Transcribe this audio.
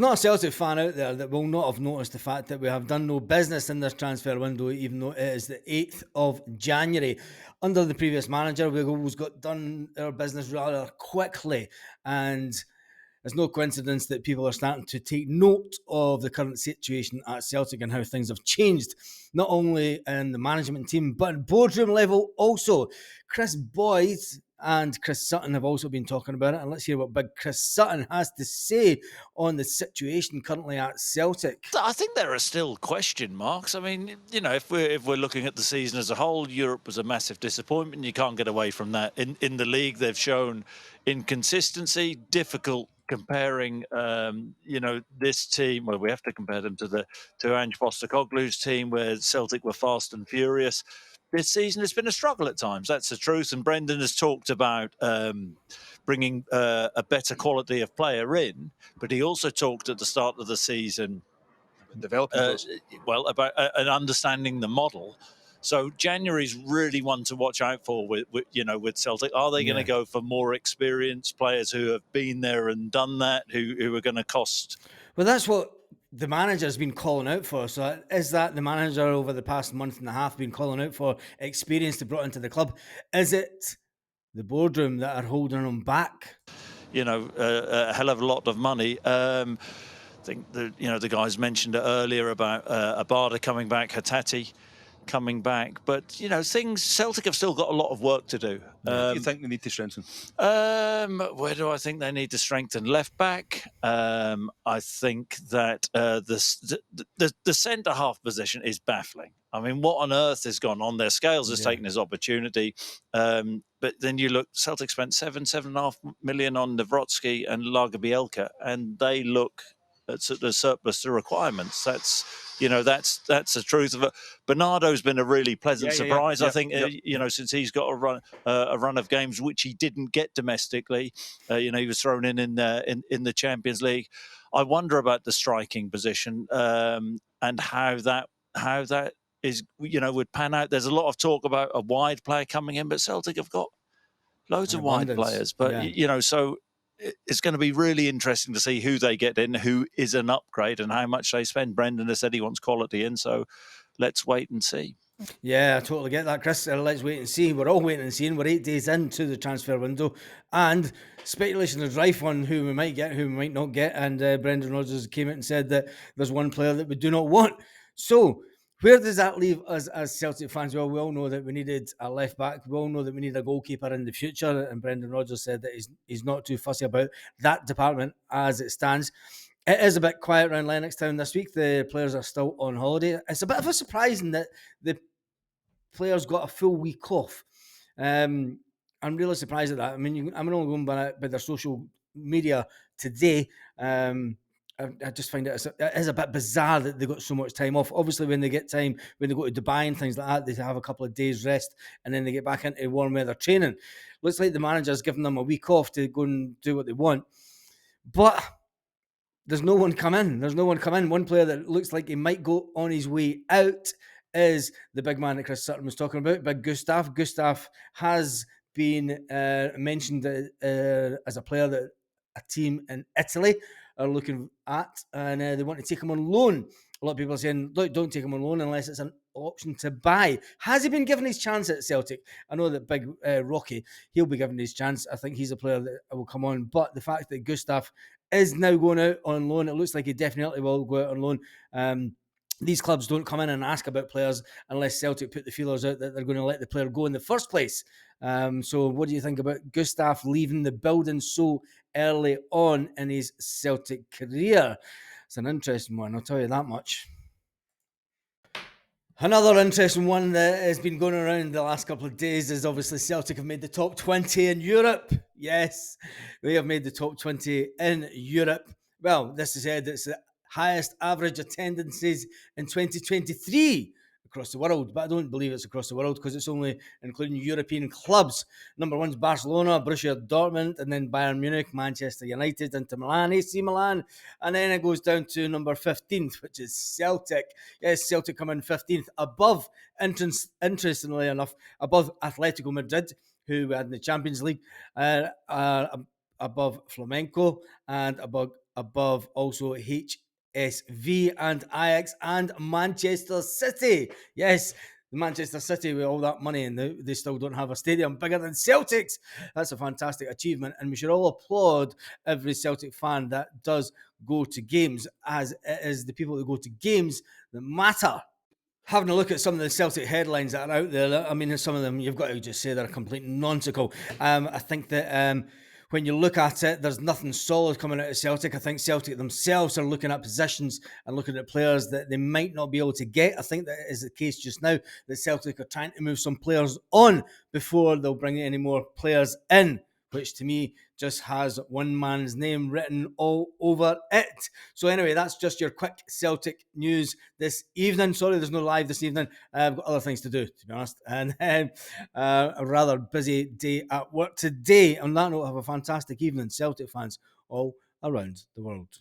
Not a Celtic fan out there that will not have noticed the fact that we have done no business in this transfer window, even though it is the 8th of January. Under the previous manager, we've always got done our business rather quickly, and it's no coincidence that people are starting to take note of the current situation at Celtic and how things have changed, not only in the management team, but at boardroom level also. Chris Boyd and Chris Sutton have also been talking about it, and let's hear what big Chris Sutton has to say on the situation currently at Celtic. I think there are still question marks. I mean, if we're looking at the season as a whole, Europe was a massive disappointment. You can't get away from that. In the league, they've shown inconsistency, difficult comparing. This team. Well, we have to compare them to Ange Postecoglou's team, where Celtic were fast and furious. This season has been a struggle at times. That's the truth. And Brendan has talked about bringing a better quality of player in, but he also talked at the start of the season developing about understanding the model. So January's really one to watch out for with Celtic. Are they going to go for more experienced players who have been there and done that, who are going to cost? Well, that's what the manager's been calling out for. So is that the manager over the past month and a half been calling out for experience to brought into the club? Is it the boardroom that are holding them back? A hell of a lot of money. I think the guys mentioned it earlier about Abada coming back, Hatate coming back, but Celtic have still got a lot of work to do. Do you think they need to strengthen? Where do I think they need to strengthen? Left back. I think that the centre half position is baffling. I mean, what on earth has gone on there? Scales has taken his opportunity, but then you look. Celtic spent 7.5 million on Nawrocki and Lagerbielke, and they look at the surplus to requirements. That's the truth of it. Bernardo's been a really pleasant surprise. I think since he's got a run of games which he didn't get domestically. He was thrown in the Champions League. I wonder about the striking position and how that is would pan out. There's a lot of talk about a wide player coming in, but Celtic have got loads of wide players. But so it's going to be really interesting to see who they get in, who is an upgrade, and how much they spend. Brendan has said he wants quality in, so let's wait and see. Yeah, I totally get that, Chris. Let's wait and see. We're all waiting and seeing. We're 8 days into the transfer window, and speculation is rife on who we might get, who we might not get. And Brendan Rodgers came out and said that there's one player that we do not want. So where does that leave us as Celtic fans? Well, we all know that we needed a left back. We all know that we need a goalkeeper in the future. And Brendan Rodgers said that he's not too fussy about that department as it stands. It is a bit quiet around Lennoxtown this week. The players are still on holiday. It's a bit of a surprise in that the players got a full week off. I'm really surprised at that. I mean, I'm only going by their social media today. I just find it is a bit bizarre that they got so much time off. Obviously, when they get time, when they go to Dubai and things like that, they have a couple of days rest and then they get back into warm weather training. Looks like the manager's giving them a week off to go and do what they want. But there's no one come in. One player that looks like he might go on his way out is the big man that Chris Sutton was talking about, Big Gustav. Gustav has been mentioned as a player that a team in Italy are looking at, and they want to take him on loan. A lot of people are saying, look, don't take him on loan unless it's an option to buy. Has he been given his chance at Celtic? I know that Big Rocky, he'll be given his chance. I think he's a player that will come on. But the fact that Gustav is now going out on loan, it looks like he definitely will go out on loan. These clubs don't come in and ask about players unless Celtic put the feelers out that they're going to let the player go in the first place. So what do you think about Gustav leaving the building so early on in his Celtic career? It's an interesting one, I'll tell you that much. Another interesting one that has been going around the last couple of days is obviously Celtic have made the top 20 in Europe. Yes, they have made the top 20 in Europe. Well, this is said it's the highest average attendances in 2023 across the world, but I don't believe it's across the world because it's only including European clubs. Number one's Barcelona, Borussia Dortmund, and then Bayern Munich, Manchester United, Inter Milan, AC Milan, and then it goes down to number 15th, which is Celtic. Yes, Celtic come in 15th, above, interestingly enough, above Atletico Madrid, who had in the Champions League, above Flamenco, and above above also HSV and Ajax and Manchester City. Yes, Manchester City with all that money, and they still don't have a stadium bigger than Celtic's. That's a fantastic achievement, and we should all applaud every Celtic fan that does go to games, as it is the people that go to games that matter. Having a look at some of the Celtic headlines that are out there, I mean, some of them you've got to just say they're a complete nonsensical. I think that when you look at it, there's nothing solid coming out of Celtic. I think Celtic themselves are looking at positions and looking at players that they might not be able to get. I think that is the case just now, that Celtic are trying to move some players on before they'll bring any more players in, which to me just has one man's name written all over it. So anyway, that's just your quick Celtic news this evening. Sorry, there's no live this evening. I've got other things to do, to be honest. And a rather busy day at work today. On that note, have a fantastic evening, Celtic fans all around the world.